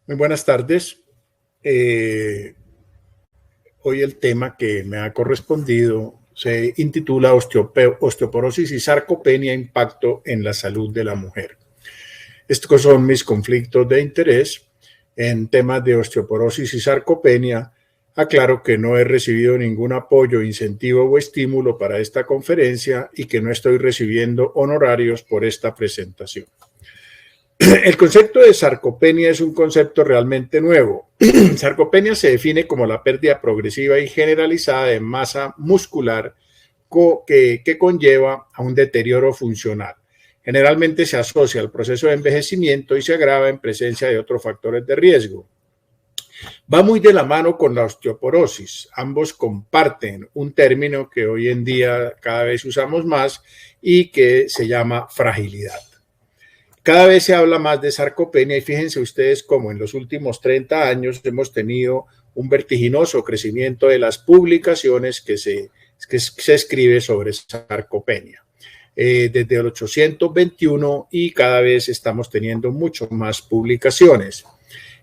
Muy buenas tardes. Hoy el tema que me ha correspondido se intitula Osteoporosis y sarcopenia, impacto en la salud de la mujer. Estos son mis conflictos de interés en temas de osteoporosis y sarcopenia. Aclaro que no he recibido ningún apoyo, incentivo o estímulo para esta conferencia y que no estoy recibiendo honorarios por esta presentación. El concepto de sarcopenia es un concepto realmente nuevo. Sarcopenia se define como la pérdida progresiva y generalizada de masa muscular que conlleva a un deterioro funcional. Generalmente se asocia al proceso de envejecimiento y se agrava en presencia de otros factores de riesgo. Va muy de la mano con la osteoporosis. Ambos comparten un término que hoy en día cada vez usamos más y que se llama fragilidad. Cada vez se habla más de sarcopenia y fíjense ustedes cómo en los últimos 30 años hemos tenido un vertiginoso crecimiento de las publicaciones que se escribe sobre sarcopenia. Desde el 821 y cada vez estamos teniendo mucho más publicaciones.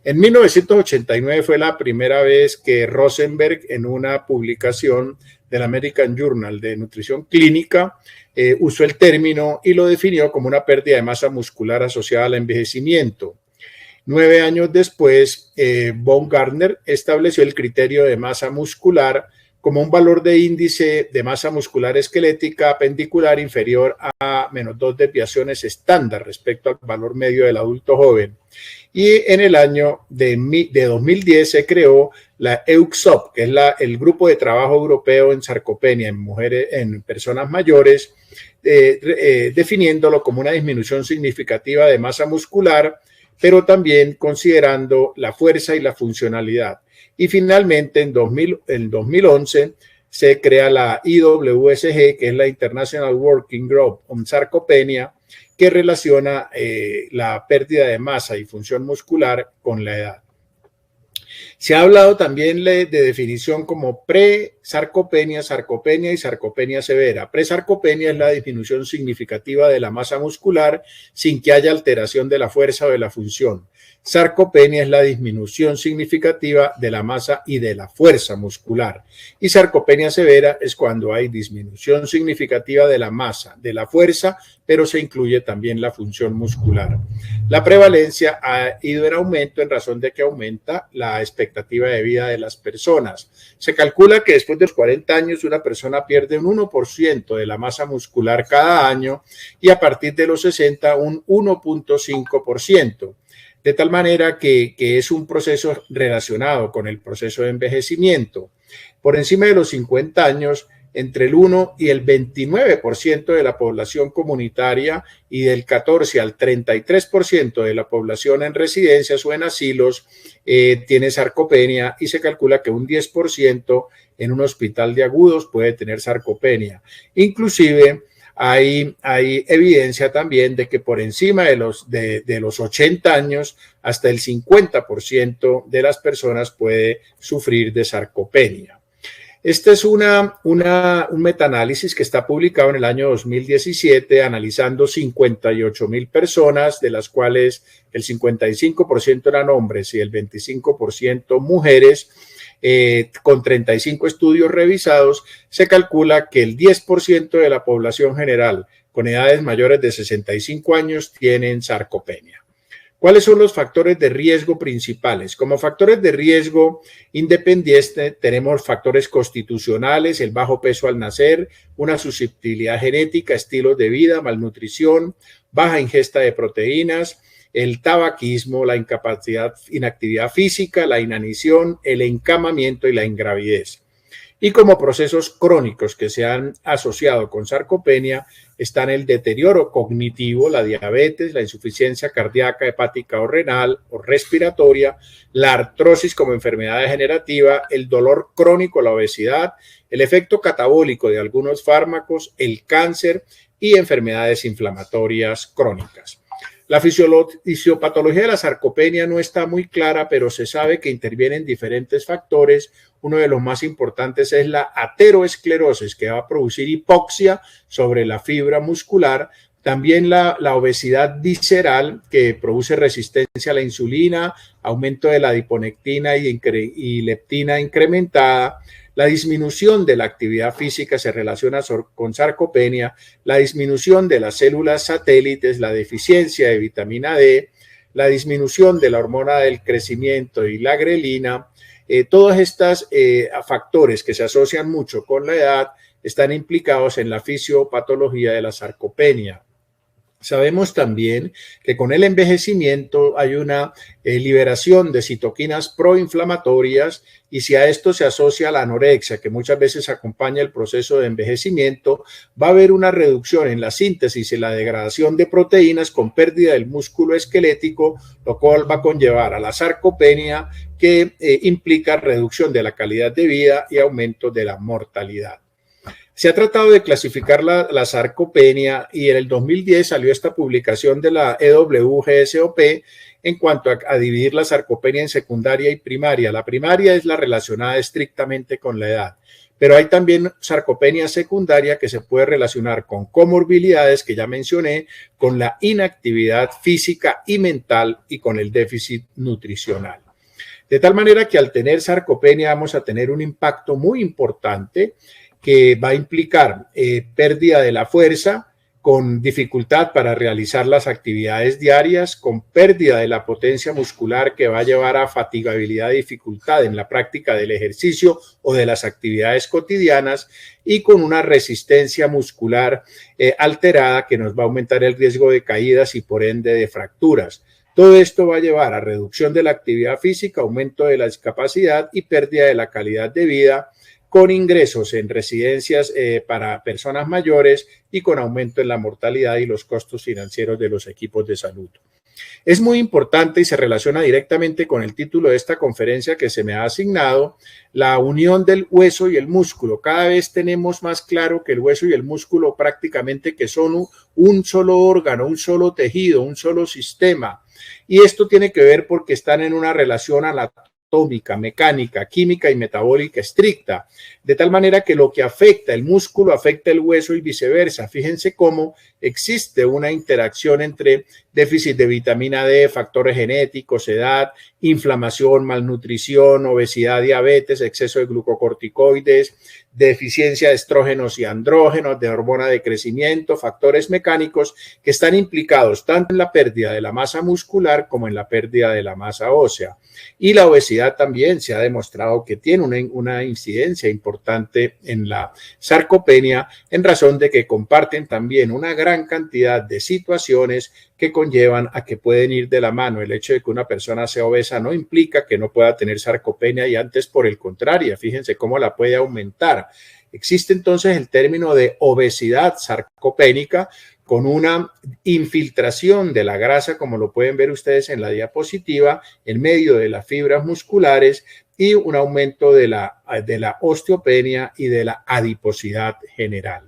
En 1989 fue la primera vez que Rosenberg, en una publicación del American Journal de Nutrición Clínica, usó el término y lo definió como una pérdida de masa muscular asociada al envejecimiento. 9 años después, Baumgartner estableció el criterio de masa muscular como un valor de índice de masa muscular esquelética pendicular inferior a menos 2 desviaciones estándar respecto al valor medio del adulto joven. Y en el año de 2010 se creó la EUXOP, que es el Grupo de Trabajo Europeo en Sarcopenia en mujeres, en personas mayores, definiéndolo como una disminución significativa de masa muscular, pero también considerando la fuerza y la funcionalidad. Y finalmente, en 2011, se crea la IWSG, que es la International Working Group on Sarcopenia, que relaciona la pérdida de masa y función muscular con la edad. Se ha hablado también de definición como presarcopenia, sarcopenia y sarcopenia severa. Presarcopenia es la disminución significativa de la masa muscular sin que haya alteración de la fuerza o de la función. Sarcopenia es la disminución significativa de la masa y de la fuerza muscular. Y sarcopenia severa es cuando hay disminución significativa de la masa, de la fuerza, pero se incluye también la función muscular. La prevalencia ha ido en aumento en razón de que aumenta la expectativa de vida de las personas. Se calcula que después de los 40 años una persona pierde un 1% de la masa muscular cada año y a partir de los 60 un 1.5%. De tal manera que es un proceso relacionado con el proceso de envejecimiento. Por encima de los 50 años, entre el 1 y el 29% de la población comunitaria y del 14 al 33% de la población en residencias o en asilos tiene sarcopenia y se calcula que un 10% en un hospital de agudos puede tener sarcopenia. Inclusive hay evidencia también de que por encima de los 80 años hasta el 50% de las personas puede sufrir de sarcopenia. Este es un metaanálisis que está publicado en el año 2017 analizando 58,000 personas, de las cuales el 55% eran hombres y el 25% mujeres. Con 35 estudios revisados, se calcula que el 10% de la población general con edades mayores de 65 años tienen sarcopenia. ¿Cuáles son los factores de riesgo principales? Como factores de riesgo independiente tenemos factores constitucionales, el bajo peso al nacer, una susceptibilidad genética, estilos de vida, malnutrición, baja ingesta de proteínas, el tabaquismo, la inactividad física, la inanición, el encamamiento y la ingravidez. Y como procesos crónicos que se han asociado con sarcopenia están el deterioro cognitivo, la diabetes, la insuficiencia cardíaca, hepática o renal o respiratoria, la artrosis como enfermedad degenerativa, el dolor crónico, la obesidad, el efecto catabólico de algunos fármacos, el cáncer y enfermedades inflamatorias crónicas. La fisiopatología de la sarcopenia no está muy clara, pero se sabe que intervienen diferentes factores. Uno de los más importantes es la ateroesclerosis, que va a producir hipoxia sobre la fibra muscular, También la obesidad visceral, que produce resistencia a la insulina, aumento de la adiponectina y leptina incrementada. La disminución de la actividad física se relaciona con sarcopenia, la disminución de las células satélites, la deficiencia de vitamina D, la disminución de la hormona del crecimiento y la grelina. Todos estos factores que se asocian mucho con la edad están implicados en la fisiopatología de la sarcopenia. Sabemos también que con el envejecimiento hay una liberación de citoquinas proinflamatorias, y si a esto se asocia la anorexia, que muchas veces acompaña el proceso de envejecimiento, va a haber una reducción en la síntesis y la degradación de proteínas con pérdida del músculo esquelético, lo cual va a conllevar a la sarcopenia, que implica reducción de la calidad de vida y aumento de la mortalidad. Se ha tratado de clasificar la sarcopenia, y en el 2010 salió esta publicación de la EWGSOP en cuanto a dividir la sarcopenia en secundaria y primaria. La primaria es la relacionada estrictamente con la edad, pero hay también sarcopenia secundaria que se puede relacionar con comorbilidades que ya mencioné, con la inactividad física y mental y con el déficit nutricional. De tal manera que al tener sarcopenia vamos a tener un impacto muy importante que va a implicar pérdida de la fuerza, con dificultad para realizar las actividades diarias, con pérdida de la potencia muscular que va a llevar a fatigabilidad y dificultad en la práctica del ejercicio o de las actividades cotidianas, y con una resistencia muscular alterada que nos va a aumentar el riesgo de caídas y por ende de fracturas. Todo esto va a llevar a reducción de la actividad física, aumento de la discapacidad y pérdida de la calidad de vida, con ingresos en residencias para personas mayores y con aumento en la mortalidad y los costos financieros de los equipos de salud. Es muy importante y se relaciona directamente con el título de esta conferencia que se me ha asignado, la unión del hueso y el músculo. Cada vez tenemos más claro que el hueso y el músculo prácticamente que son un solo órgano, un solo tejido, un solo sistema. Y esto tiene que ver porque están en una relación anatómica, mecánica, química y metabólica estricta, de tal manera que lo que afecta el músculo afecta el hueso y viceversa. Fíjense cómo existe una interacción entre déficit de vitamina D, factores genéticos, edad, inflamación, malnutrición, obesidad, diabetes, exceso de glucocorticoides, deficiencia de estrógenos y andrógenos, de hormona de crecimiento, factores mecánicos que están implicados tanto en la pérdida de la masa muscular como en la pérdida de la masa ósea. Y la obesidad también se ha demostrado que tiene una incidencia importante en la sarcopenia, en razón de que comparten también una gran cantidad de situaciones que conllevan a que pueden ir de la mano. El hecho de que una persona sea obesa no implica que no pueda tener sarcopenia, y antes por el contrario, fíjense cómo la puede aumentar. Existe entonces el término de obesidad sarcopénica, con una infiltración de la grasa, como lo pueden ver ustedes en la diapositiva, en medio de las fibras musculares, y un aumento de la osteopenia y de la adiposidad general.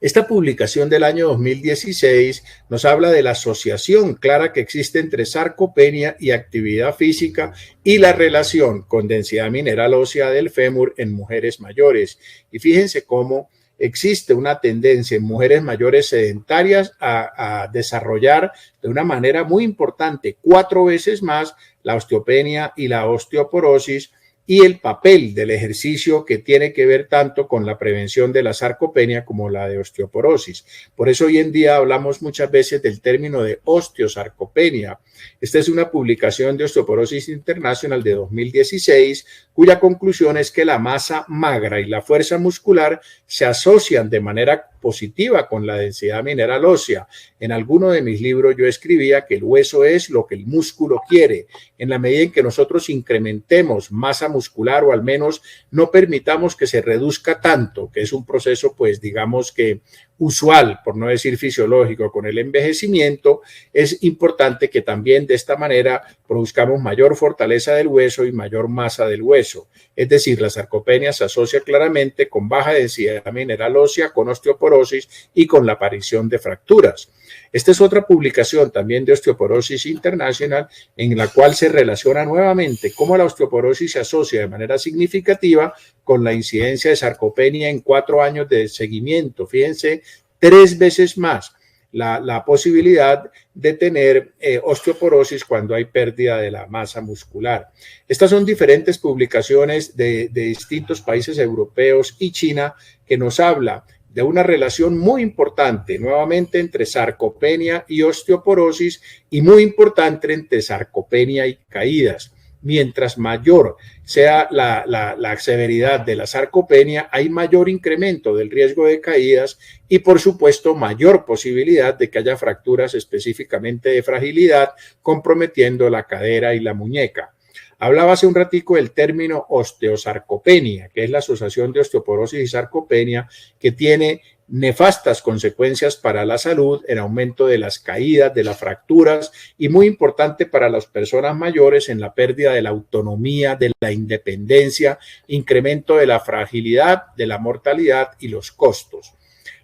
Esta publicación del año 2016 nos habla de la asociación clara que existe entre sarcopenia y actividad física y la relación con densidad mineral ósea del fémur en mujeres mayores. Y fíjense cómo existe una tendencia en mujeres mayores sedentarias a desarrollar de una manera muy importante 4 veces más la osteopenia y la osteoporosis, y el papel del ejercicio que tiene que ver tanto con la prevención de la sarcopenia como la de osteoporosis. Por eso hoy en día hablamos muchas veces del término de osteosarcopenia. Esta es una publicación de Osteoporosis International de 2016, cuya conclusión es que la masa magra y la fuerza muscular se asocian de manera positiva con la densidad mineral ósea. En alguno de mis libros yo escribía que el hueso es lo que el músculo quiere. En la medida en que nosotros incrementemos masa muscular, o al menos no permitamos que se reduzca tanto, que es un proceso pues digamos que usual, por no decir fisiológico, con el envejecimiento, es importante que también de esta manera produzcamos mayor fortaleza del hueso y mayor masa del hueso. Es decir, la sarcopenia se asocia claramente con baja densidad mineral ósea, con osteoporosis y con la aparición de fracturas. Esta es otra publicación también de Osteoporosis International, en la cual se relaciona nuevamente cómo la osteoporosis se asocia de manera significativa con la incidencia de sarcopenia en 4 años de seguimiento. Fíjense, 3 veces más la posibilidad de tener osteoporosis cuando hay pérdida de la masa muscular. Estas son diferentes publicaciones de distintos países europeos y China que nos habla de una relación muy importante, nuevamente, entre sarcopenia y osteoporosis y muy importante entre sarcopenia y caídas. Mientras mayor sea la severidad de la sarcopenia, hay mayor incremento del riesgo de caídas y, por supuesto, mayor posibilidad de que haya fracturas específicamente de fragilidad, comprometiendo la cadera y la muñeca. Hablaba hace un ratico del término osteosarcopenia, que es la asociación de osteoporosis y sarcopenia, que tiene nefastas consecuencias para la salud en aumento de las caídas, de las fracturas y muy importante para las personas mayores en la pérdida de la autonomía, de la independencia, incremento de la fragilidad, de la mortalidad y los costos.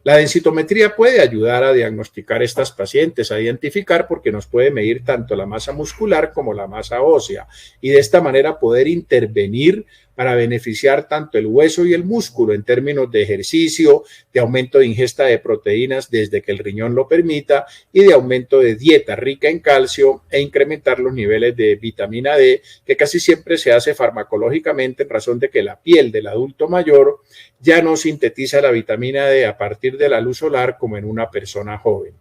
La densitometría puede ayudar a diagnosticar a estas pacientes, a identificar porque nos puede medir tanto la masa muscular como la masa ósea y de esta manera poder intervenir para beneficiar tanto el hueso y el músculo en términos de ejercicio, de aumento de ingesta de proteínas desde que el riñón lo permita y de aumento de dieta rica en calcio e incrementar los niveles de vitamina D, que casi siempre se hace farmacológicamente en razón de que la piel del adulto mayor ya no sintetiza la vitamina D a partir de la luz solar como en una persona joven.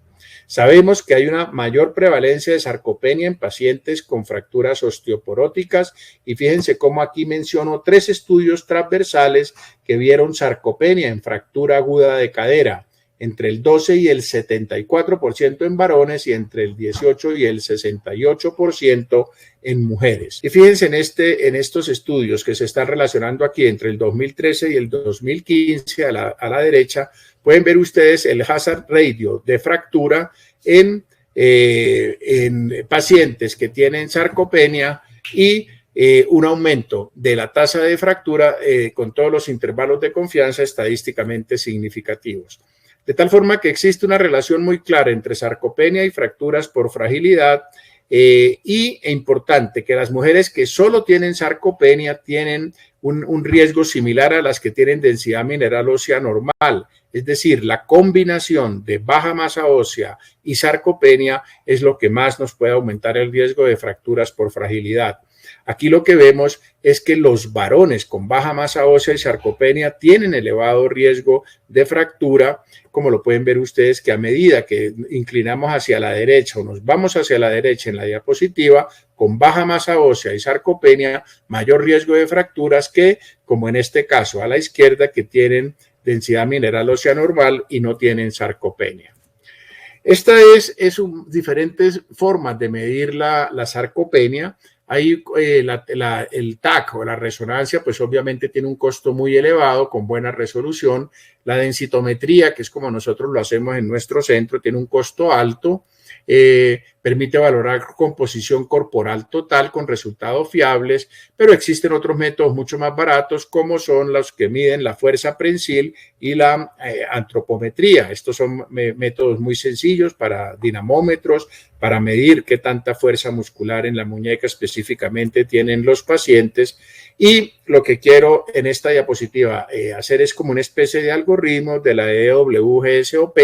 Sabemos que hay una mayor prevalencia de sarcopenia en pacientes con fracturas osteoporóticas y fíjense cómo aquí menciono 3 estudios transversales que vieron sarcopenia en fractura aguda de cadera, entre el 12 y el 74% en varones y entre el 18 y el 68% en mujeres. Y fíjense en estos estudios que se están relacionando aquí entre el 2013 y el 2015 a la derecha, pueden ver ustedes el hazard ratio de fractura en pacientes que tienen sarcopenia y un aumento de la tasa de fractura con todos los intervalos de confianza estadísticamente significativos. De tal forma que existe una relación muy clara entre sarcopenia y fracturas por fragilidad e importante que las mujeres que solo tienen sarcopenia tienen un riesgo similar a las que tienen densidad mineral ósea normal. Es decir, la combinación de baja masa ósea y sarcopenia es lo que más nos puede aumentar el riesgo de fracturas por fragilidad. Aquí lo que vemos es que los varones con baja masa ósea y sarcopenia tienen elevado riesgo de fractura, como lo pueden ver ustedes que a medida que inclinamos hacia la derecha o nos vamos hacia la derecha en la diapositiva, con baja masa ósea y sarcopenia, mayor riesgo de fracturas que, como en este caso, a la izquierda que tienen densidad mineral ósea normal y no tienen sarcopenia. Esta es diferentes formas de medir la sarcopenia. Ahí el TAC o la resonancia, pues obviamente tiene un costo muy elevado con buena resolución. La densitometría, que es como nosotros lo hacemos en nuestro centro, tiene un costo alto. Permite valorar composición corporal total con resultados fiables, pero existen otros métodos mucho más baratos como son los que miden la fuerza prensil y la antropometría. Estos son métodos muy sencillos para dinamómetros, para medir qué tanta fuerza muscular en la muñeca específicamente tienen los pacientes. Y lo que quiero en esta diapositiva hacer es como una especie de algoritmo de la EWGSOP,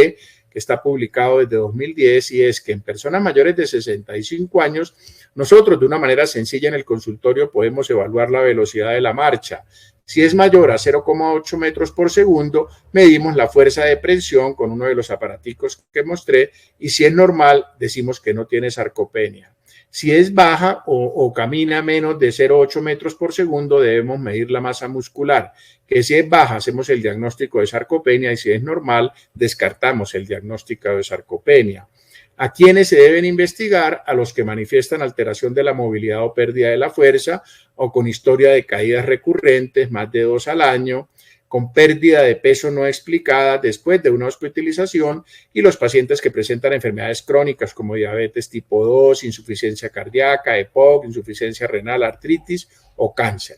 que está publicado desde 2010 y es que en personas mayores de 65 años, nosotros de una manera sencilla en el consultorio podemos evaluar la velocidad de la marcha. Si es mayor a 0,8 metros por segundo, medimos la fuerza de presión con uno de los aparaticos que mostré y si es normal, decimos que no tiene sarcopenia. Si es baja o camina menos de 0,8 metros por segundo, debemos medir la masa muscular, que si es baja hacemos el diagnóstico de sarcopenia y si es normal descartamos el diagnóstico de sarcopenia. ¿A quiénes se deben investigar? A los que manifiestan alteración de la movilidad o pérdida de la fuerza o con historia de caídas recurrentes, más de 2 al año, con pérdida de peso no explicada después de una hospitalización y los pacientes que presentan enfermedades crónicas como diabetes tipo 2, insuficiencia cardíaca, EPOC, insuficiencia renal, artritis o cáncer.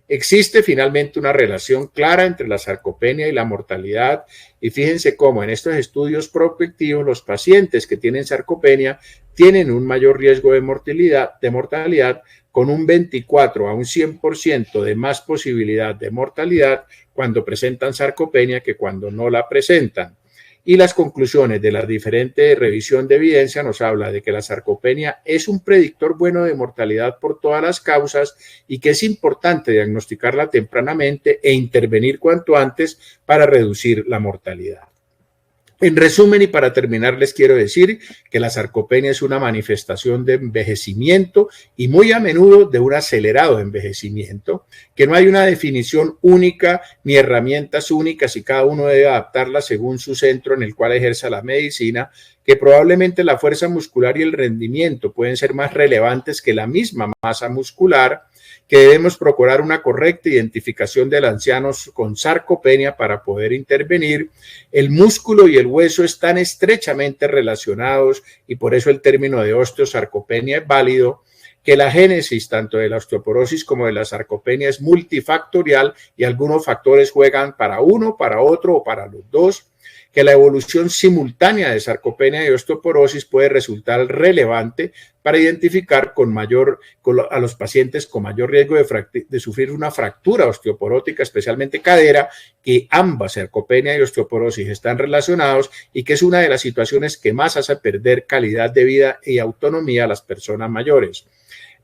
Existe finalmente una relación clara entre la sarcopenia y la mortalidad y fíjense cómo en estos estudios prospectivos los pacientes que tienen sarcopenia tienen un mayor riesgo de mortalidad con un 24 a un 100% de más posibilidad de mortalidad cuando presentan sarcopenia que cuando no la presentan. y las conclusiones de la diferente revisión de evidencia nos habla de que la sarcopenia es un predictor bueno de mortalidad por todas las causas y que es importante diagnosticarla tempranamente e intervenir cuanto antes para reducir la mortalidad. En resumen y para terminar les quiero decir que la sarcopenia es una manifestación de envejecimiento y muy a menudo de un acelerado envejecimiento, que no hay una definición única ni herramientas únicas y cada uno debe adaptarla según su centro en el cual ejerza la medicina, que probablemente la fuerza muscular y el rendimiento pueden ser más relevantes que la misma masa muscular, que debemos procurar una correcta identificación del anciano con sarcopenia para poder intervenir. El músculo y el hueso están estrechamente relacionados y por eso el término de osteosarcopenia es válido, que la génesis tanto de la osteoporosis como de la sarcopenia es multifactorial y algunos factores juegan para uno, para otro o para los dos, que la evolución simultánea de sarcopenia y osteoporosis puede resultar relevante para identificar a los pacientes con mayor riesgo de sufrir una fractura osteoporótica, especialmente cadera, que ambas, sarcopenia y osteoporosis, están relacionados y que es una de las situaciones que más hace perder calidad de vida y autonomía a las personas mayores.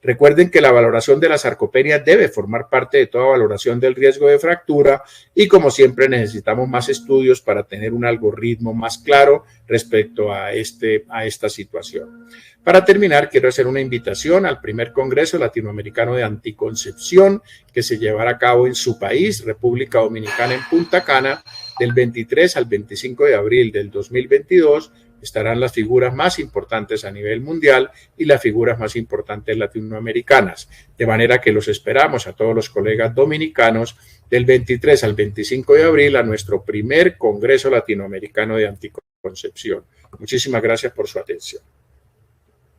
Recuerden que la valoración de la sarcopenia debe formar parte de toda valoración del riesgo de fractura y como siempre necesitamos más estudios para tener un algoritmo más claro respecto a esta situación. Para terminar, quiero hacer una invitación al primer Congreso Latinoamericano de Anticoncepción que se llevará a cabo en su país, República Dominicana, en Punta Cana, del 23 al 25 de abril del 2022. Estarán las figuras más importantes a nivel mundial y las figuras más importantes latinoamericanas. De manera que los esperamos a todos los colegas dominicanos del 23 al 25 de abril a nuestro primer Congreso Latinoamericano de Anticoncepción. Muchísimas gracias por su atención.